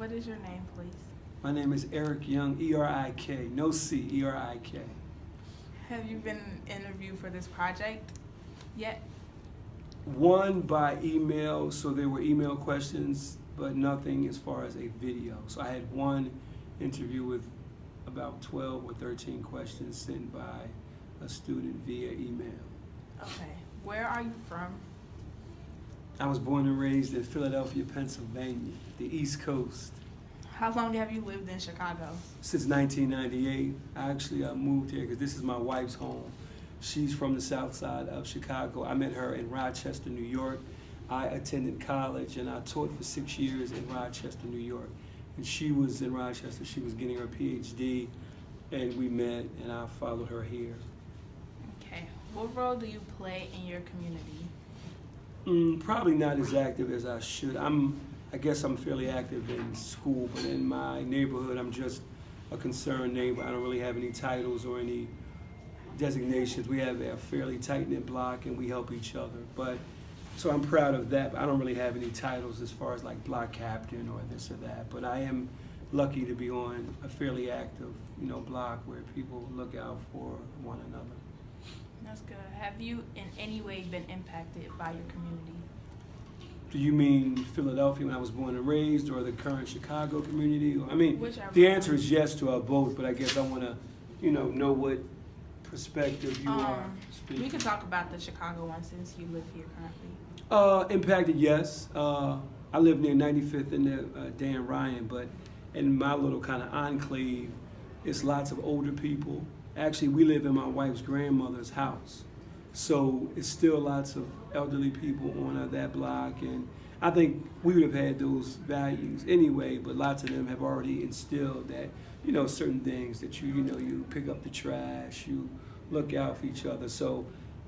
What is your name, please? My name is Eric Young, E-R-I-K, no C, E-R-I-K. Have you been interviewed for this project yet? One by email, so there were email questions, but nothing as far as a video. So I had one interview with about 12 or 13 questions sent by a student via email. Okay. Where are you from? I was born and raised in Philadelphia, Pennsylvania, the East Coast. How long have you lived in Chicago? Since 1998. I moved here because this is my wife's home. She's from the south side of Chicago. I met her in Rochester, New York. I attended college and I taught for 6 years in Rochester, New York. And she was in Rochester, she was getting her PhD, and we met and I followed her here. Okay. What role do you play in your community? Probably not as active as I should. I guess I'm fairly active in school, but in my neighborhood, I'm just a concerned neighbor. I don't really have any titles or any designations. We have a fairly tight-knit block and we help each other. So I'm proud of that, but I don't really have any titles as far as like block captain or this or that. But I am lucky to be on a fairly active, block where people look out for one another. That's good. Have you in any way been impacted by your community? Do you mean Philadelphia when I was born and raised, or the current Chicago community? Whichever. The answer is yes to both, but I guess I want to, know what perspective you are speaking. We can talk about the Chicago one since you live here currently. Impacted, yes. I live near 95th and Dan Ryan, but in my little kind of enclave, it's lots of older people. Actually, we live in my wife's grandmother's house. So it's still lots of elderly people on that block, and I think we would have had those values anyway, but lots of them have already instilled that, certain things that you pick up the trash, you look out for each other. So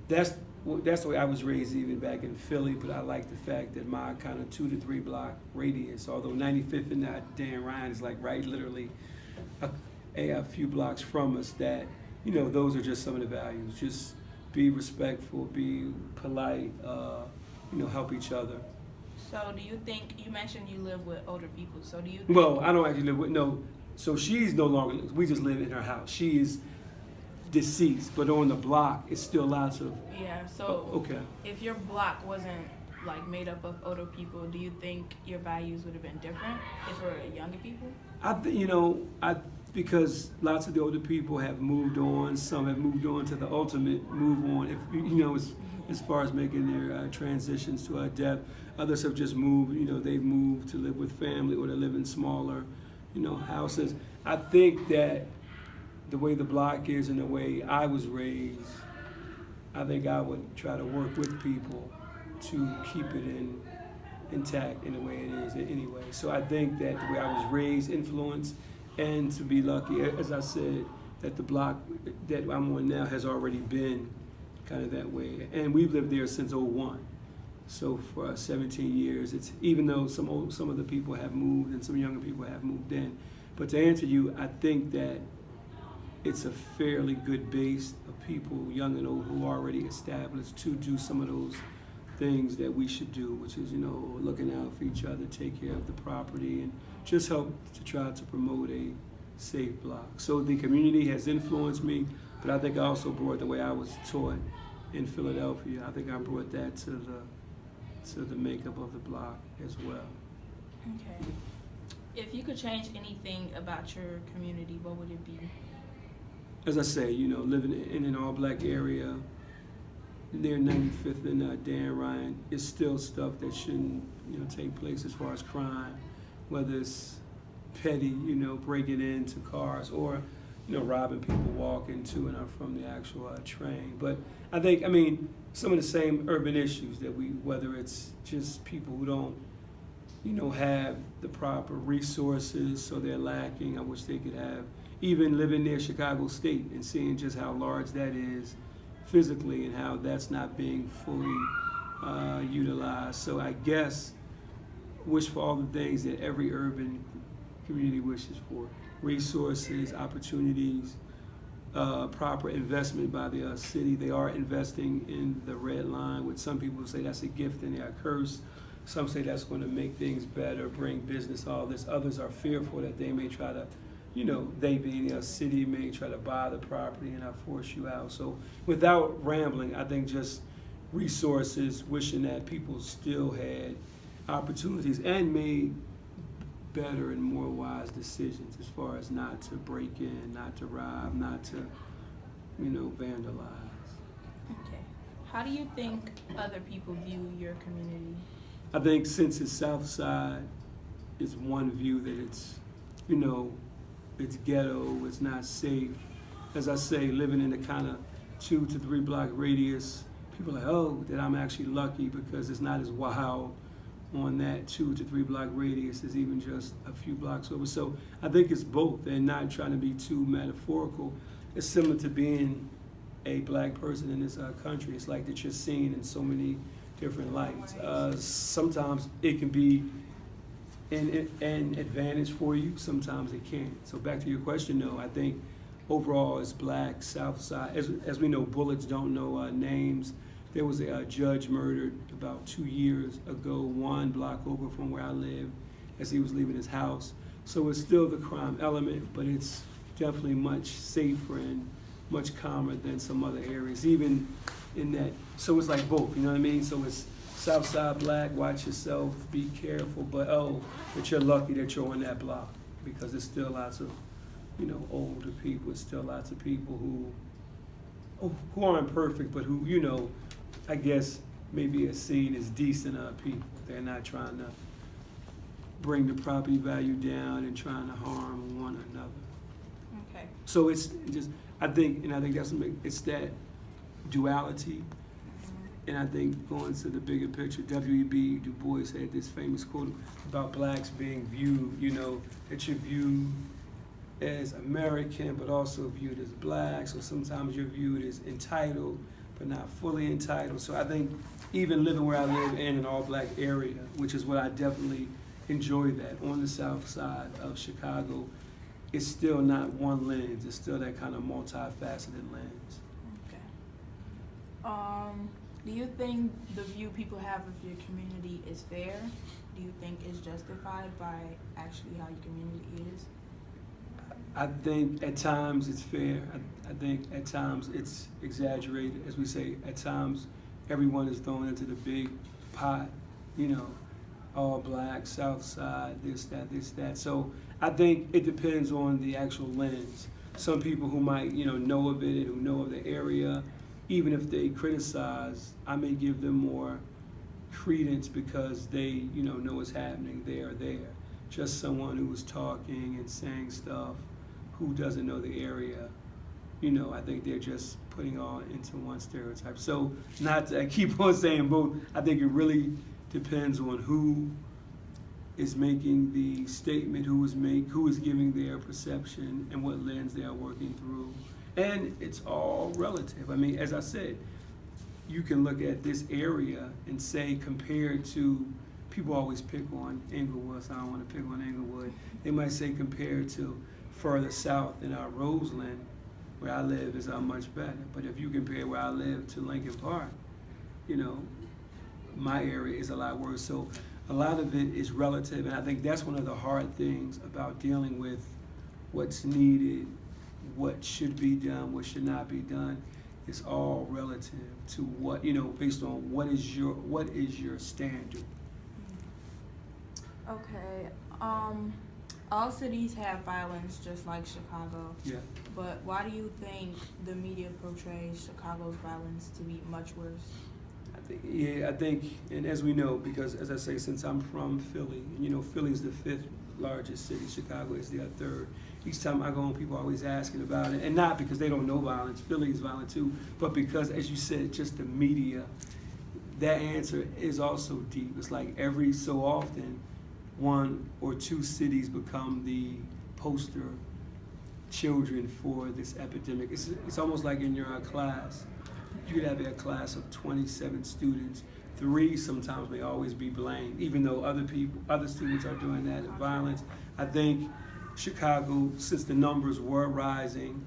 that's the way I was raised even back in Philly, but I like the fact that my kind of 2 to 3 block radius, although 95th and Dan Ryan is like right literally a few blocks from us, that, those are just some of the values. Just be respectful, be polite, help each other. So do you think, you mentioned you live with older people, so do you think... Well, I don't actually live with, so she's no longer, we just live in her house. She is deceased, but on the block, it's still lots of... Yeah, so okay. If your block wasn't like made up of older people, do you think your values would have been different if it were younger people? Because lots of the older people have moved on. Some have moved on to the ultimate move on, as far as making their transitions to death. Others have just moved, they've moved to live with family or to live in smaller, houses. I think that the way the block is and the way I was raised, I think I would try to work with people to keep it intact in the way it is anyway. So I think that the way I was raised influenced, and to be lucky, as I said, that the block that I'm on now has already been kind of that way. And we've lived there since '01. So for 17 years, it's even though some of the people have moved and some younger people have moved in. But to answer you, I think that it's a fairly good base of people, young and old, who are already established to do some of those things that we should do, which is, looking out for each other, take care of the property, and just help to try to promote a safe block. So the community has influenced me, but I think I also brought the way I was taught in Philadelphia. I think I brought that to the makeup of the block as well. Okay. If you could change anything about your community, what would it be? As I say, living in an all-black area near 95th and Dan Ryan, is still stuff that shouldn't, take place as far as crime, whether it's petty, breaking into cars, or, robbing people walking to and from the actual train. But I think, some of the same urban issues that whether it's just people who don't, have the proper resources, so they're lacking. I wish they could have, even living near Chicago State and seeing just how large that is physically and how that's not being fully utilized. So I guess wish for all the things that every urban community wishes for: resources, opportunities, proper investment by the city. They are investing in the Red Line, which some people say that's a gift and a curse. Some say that's going to make things better, bring business, all this. Others are fearful that they may try to, they being a city may try to buy the property and force you out. So without rambling, I think just resources, wishing that people still had opportunities and made better and more wise decisions as far as not to break in, not to rob, not to, vandalize. Okay. How do you think other people view your community? I think since it's South Side, it's one view that it's, it's ghetto, it's not safe. As I say, living in a kind of 2 to 3 block radius, people are like, oh, that I'm actually lucky because it's not as wild on that 2 to 3 block radius as even just a few blocks over. So I think it's both, and not trying to be too metaphorical. It's similar to being a black person in this country. It's like that you're seen in so many different lights. Sometimes it can be an advantage for you, sometimes it can't. So back to your question though, I think overall as black, South Side, as we know, bullets don't know names. There was a judge murdered about 2 years ago, 1 block over from where I live, as he was leaving his house. So it's still the crime element, but it's definitely much safer and much calmer than some other areas, even in that. So it's like both, you know what I mean? So it's South Side black, watch yourself, be careful, but you're lucky that you're on that block because there's still lots of, older people. It's still lots of people who aren't perfect, but who, I guess maybe are seen as decent people. They're not trying to bring the property value down and trying to harm one another. Okay. So it's just, I think that's it's that duality. And I think going to the bigger picture, W.E.B. Du Bois had this famous quote about blacks being viewed, that you're viewed as American, but also viewed as black. So sometimes you're viewed as entitled, but not fully entitled. So I think even living where I live in an all-black area, which is what I definitely enjoy that, on the south side of Chicago, it's still not one lens. It's still that kind of multifaceted lens. Okay. Do you think the view people have of your community is fair? Do you think it's justified by actually how your community is? I think at times it's fair. I think at times it's exaggerated. As we say, at times everyone is thrown into the big pot, all black, south side, this, that. So I think it depends on the actual lens. Some people who might, know of it and who know of the area, even if they criticize, I may give them more credence because they, know what's happening there. Just someone who was talking and saying stuff who doesn't know the area, I think they're just putting all into one stereotype. So not to, I keep on saying both, I think it really depends on who is making the statement, who is giving their perception and what lens they are working through. And it's all relative. I mean, as I said, you can look at this area and say compared to, people always pick on Inglewood, so I don't want to pick on Inglewood. They might say compared to further south in our Roseland, where I live is much better. But if you compare where I live to Lincoln Park, my area is a lot worse. So a lot of it is relative, and I think that's one of the hard things about dealing with what's needed, what should be done, what should not be done. It's all relative to what, based on what is your standard. Okay. All cities have violence, just like Chicago. Yeah. But why do you think the media portrays Chicago's violence to be much worse? I think, and as we know, because as I say, since I'm from Philly, Philly's the 5th largest city, Chicago is the 3rd. Each time I go home, people are always asking about it, and not because they don't know violence, Philly is violent too, but because, as you said, just the media, that answer is also deep. It's like every so often, 1 or 2 cities become the poster children for this epidemic. It's almost like in your class. You could have a class of 27 students. 3 sometimes may always be blamed, even though other students are doing that violence. I think Chicago, since the numbers were rising,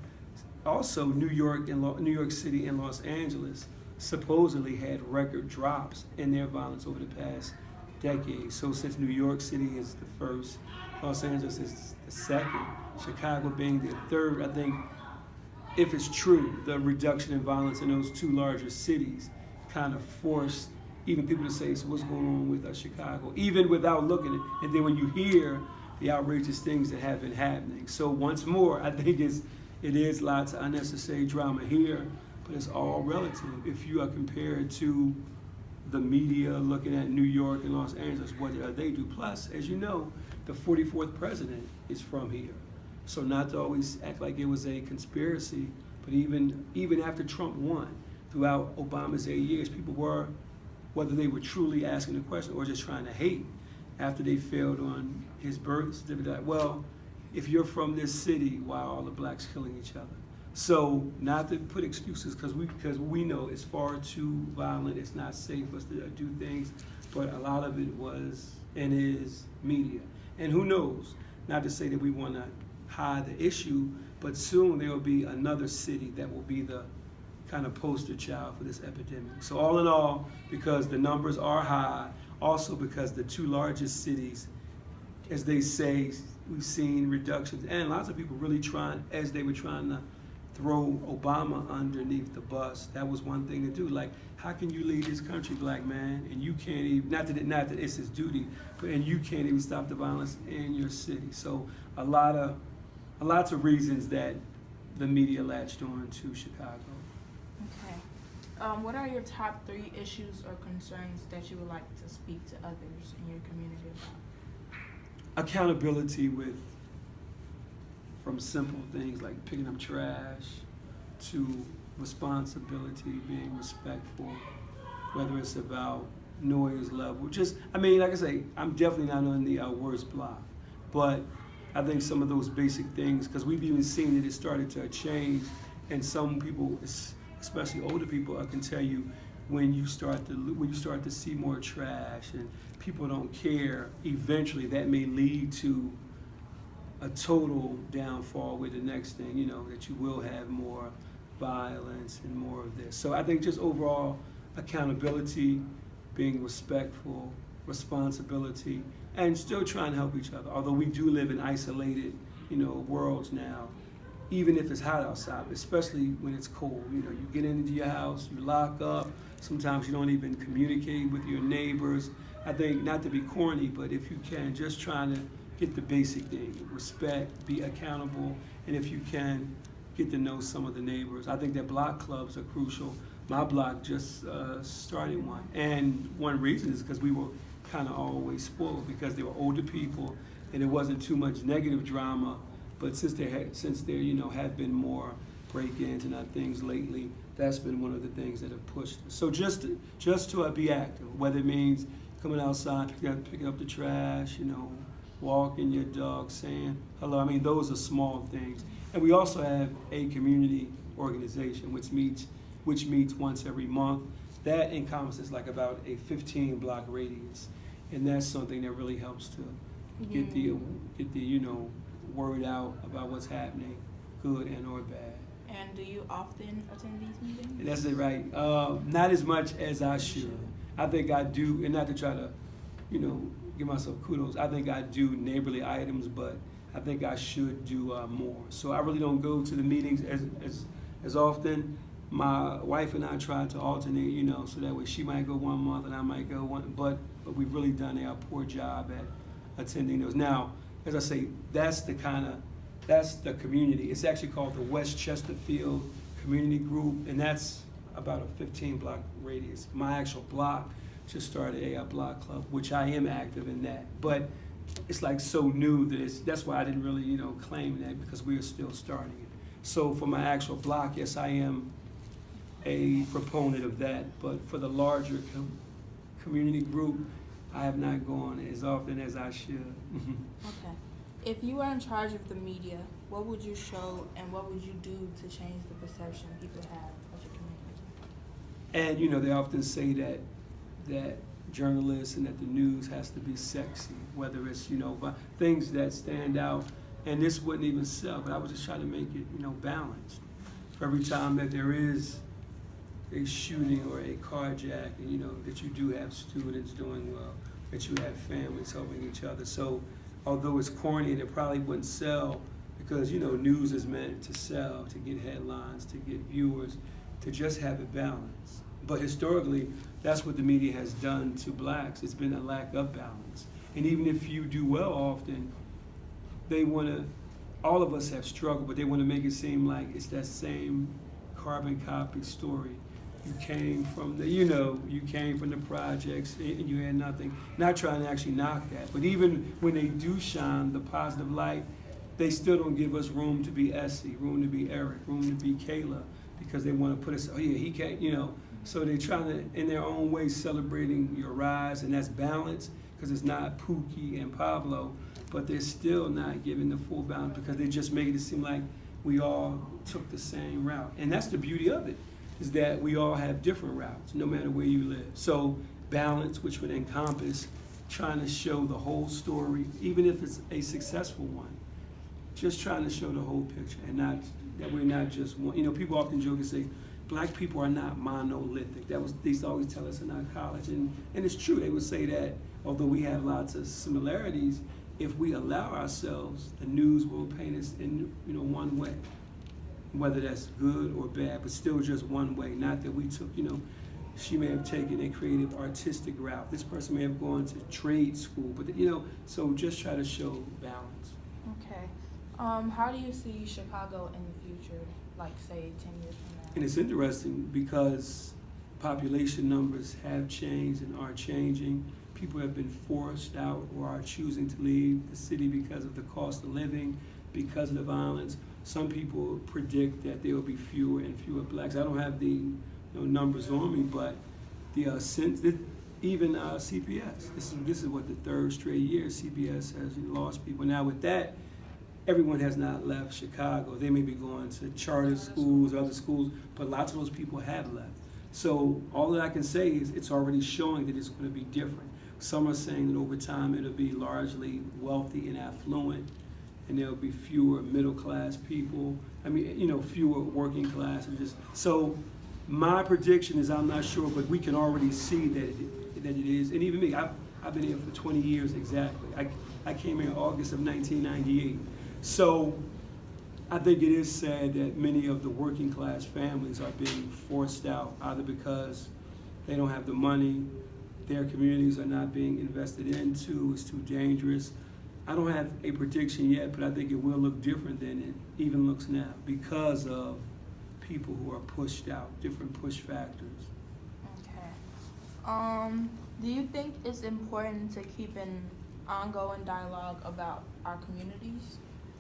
also New York City and Los Angeles supposedly had record drops in their violence over the past decades. So since New York City is the first, Los Angeles is the second, Chicago being the third, I think if it's true, the reduction in violence in those two larger cities kind of forced even people to say, so what's going on with Chicago, even without looking at it. And then when you hear the outrageous things that have been happening. So once more, I think it is lots of unnecessary drama here, but it's all relative. If you are compared to the media looking at New York and Los Angeles, what they do. Plus, as you know, the 44th president is from here. So not to always act like it was a conspiracy, but even after Trump won, throughout Obama's 8 years, people were, whether they were truly asking the question or just trying to hate after they failed on his birth certificate. Well, if you're from this city, why are all the blacks killing each other? So not to put excuses, because we know it's far too violent, it's not safe for us to do things, but a lot of it was and is media. And who knows, not to say that we want to hide the issue, but soon there will be another city that will be the kind of poster child for this epidemic. So all in all, because the numbers are high, also because the two largest cities, as they say, we've seen reductions, and lots of people really trying, as they were trying to throw Obama underneath the bus. That was one thing to do. Like, how can you lead this country, black man, and you can't even, not that it's his duty, but and you can't even stop the violence in your city. So lots of reasons that the media latched on to Chicago. Okay. What are your top 3 issues or concerns that you would like to speak to others in your community about? Accountability from simple things like picking up trash to responsibility, being respectful, whether it's about noise level. Like I say, I'm definitely not on the worst block, but I think some of those basic things, because we've even seen that it started to change, and some people, especially older people, can tell you when you start to see more trash and people don't care, eventually that may lead to a total downfall with the next thing, that you will have more violence and more of this. So I think just overall accountability, being respectful, responsibility, and still trying to help each other. Although we do live in isolated, worlds now, even if it's hot outside, especially when it's cold. You get into your house, you lock up, sometimes you don't even communicate with your neighbors. I think, not to be corny, but if you can, just trying to get the basic thing, respect, be accountable, and if you can, get to know some of the neighbors. I think that block clubs are crucial. My block just started one, and one reason is because we were kind of always spoiled because they were older people, and it wasn't too much negative drama. But since there have been more break-ins and other things lately, that's been one of the things that have pushed. So just to be active, whether it means coming outside, picking up the trash, walking your dog, saying hello. Those are small things. And we also have a community organization which meets once every month. That encompasses like about a 15-block radius, and that's something that really helps to get the word out about what's happening, good and or bad. And do you often attend these meetings? That's it, right. Not as much as I should. I think I do, and not to try to, give myself kudos. I think I do neighborly items, but I think I should do more. So I really don't go to the meetings as often. My wife and I try to alternate, so that way she might go 1 month and I might go one. But we've really done a poor job at attending those. Now, as I say, that's the community. It's actually called the West Chesterfield Community Group, and that's about a 15-block radius. My actual block just started a block club, which I am active in that. But it's like so new that that's why I didn't really, claim that, because we are still starting it. So for my actual block, yes, I am a proponent of that. But for the larger community group, I have not gone as often as I should. Okay. If you were in charge of the media, what would you show and what would you do to change the perception people have of your community? And they often say that journalists and that the news has to be sexy, whether it's things that stand out. And this wouldn't even sell, but I was just trying to make it balanced. For every time that there is a shooting or a carjacking, that you do have students doing well. that you have families helping each other. So although it's corny and it probably wouldn't sell, because news is meant to sell, to get headlines, to get viewers, to just have it balanced. But historically, that's what the media has done to blacks. It's been a lack of balance. And even if you do well often, they want to, all of us have struggled, but they want to make it seem like it's that same carbon copy story. You came from the projects and you had nothing. Not trying to actually knock that, but even when they do shine the positive light, they still don't give us room to be Essie, room to be Eric, room to be Kayla, because they want to put us, oh yeah, he can't, So they're trying to, in their own way, celebrating your rise, and that's balance, because it's not Pookie and Pablo, but they're still not giving the full balance because they just make it seem like we all took the same route. And that's the beauty of it, is that we all have different routes, no matter where you live. So balance, which would encompass trying to show the whole story, even if it's a successful one, just trying to show the whole picture, and not that we're not just one. People often joke and say, black people are not monolithic. They used to always tell us in our college, and it's true. They would say that, although we have lots of similarities, if we allow ourselves, the news will paint us in one way, whether that's good or bad, but still just one way. Not that we took, she may have taken a creative artistic route. This person may have gone to trade school, but so just try to show balance. Okay. How do you see Chicago in the future, like say 10 years from now? And it's interesting because population numbers have changed and are changing. People have been forced out or are choosing to leave the city because of the cost of living, because of the violence. Some people predict that there will be fewer and fewer blacks. I don't have the numbers on me, but even CPS. This is what, the third straight year CPS has lost people. Now with that, everyone has not left Chicago. They may be going to charter schools, other schools, but lots of those people have left. So all that I can say is it's already showing that it's going to be different. Some are saying that over time it'll be largely wealthy and affluent, and there'll be fewer middle-class people. Fewer working class. So my prediction is, I'm not sure, but we can already see that it is. And even me, I've been here for 20 years exactly. I came here in August of 1998. So I think it is sad that many of the working class families are being forced out, either because they don't have the money, their communities are not being invested into, it's too dangerous. I don't have a prediction yet, but I think it will look different than it even looks now because of people who are pushed out, different push factors. Okay. Do you think it's important to keep an ongoing dialogue about our communities?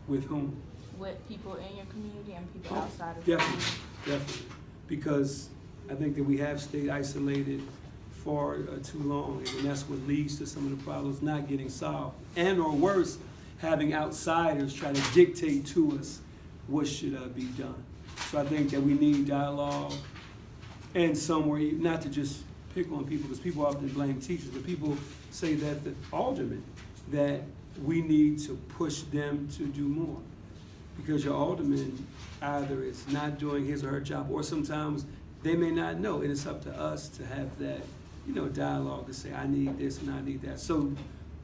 With whom? With people in your community and people outside of your community. Definitely. Because I think that we have stayed isolated for too long, and that's what leads to some of the problems not getting solved. And or worse, having outsiders try to dictate to us what should be done. So I think that we need dialogue, and somewhere, not to just pick on people, because people often blame teachers, but people say that the aldermen, that we need to push them to do more. Because your alderman either is not doing his or her job, or sometimes they may not know, and it's up to us to have that, dialogue to say, I need this and I need that. So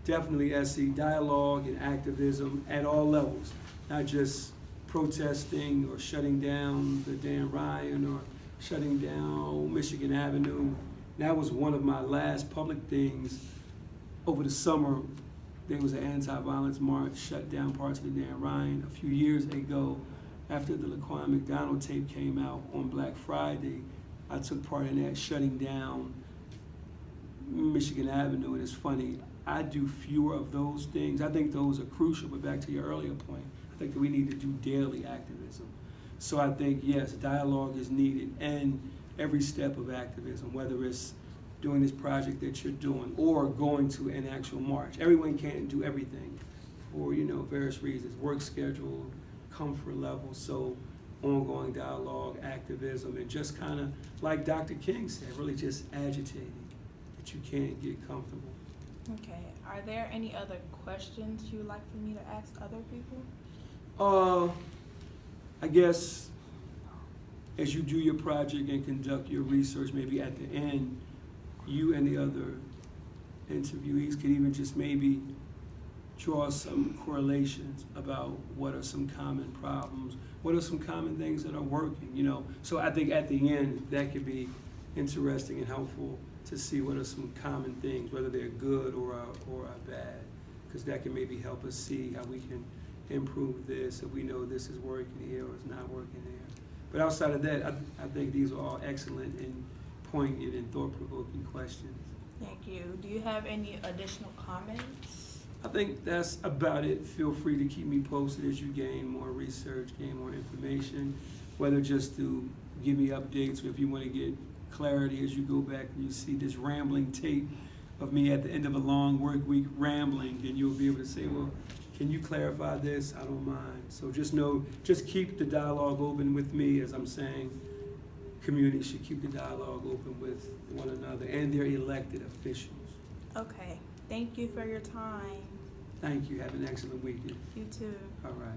definitely, Essie, dialogue and activism at all levels, not just protesting or shutting down the Dan Ryan or shutting down Michigan Avenue. That was one of my last public things. Over the summer, there was an anti-violence march, shut down parts of the Dan Ryan. A few years ago, after the Laquan McDonald tape came out on Black Friday, I took part in that, shutting down Michigan Avenue. And it's funny, I do fewer of those things. I think those are crucial, but back to your earlier point, I think that we need to do daily activism. So I think, yes, dialogue is needed, and every step of activism, whether it's doing this project that you're doing or going to an actual march. Everyone can't do everything for, various reasons, work schedule, comfort level. So ongoing dialogue, activism, and just kind of, like Dr. King said, really just agitating, that you can't get comfortable. Okay. Are there any other questions you would like for me to ask other people? I guess as you do your project and conduct your research, maybe at the end, you and the other interviewees could even just maybe draw some correlations about what are some common problems, what are some common things that are working, you know. So I think at the end, that could be interesting and helpful to see what are some common things, whether they're good or are bad, because that can maybe help us see how we can improve this, if we know this is working here or it's not working there. But outside of that, I think these are all excellent and poignant and thought-provoking questions. Thank you. Do you have any additional comments? I think that's about it. Feel free to keep me posted as you gain more research, gain more information, whether just to give me updates or if you want to get clarity as you go back and you see this rambling tape of me at the end of a long work week rambling, then you'll be able to say, well, can you clarify this? I don't mind. So just know, just keep the dialogue open with me. As I'm saying, communities should keep the dialogue open with one another and their elected officials. Okay. Thank you for your time. Thank you. Have an excellent weekend. You too. All right.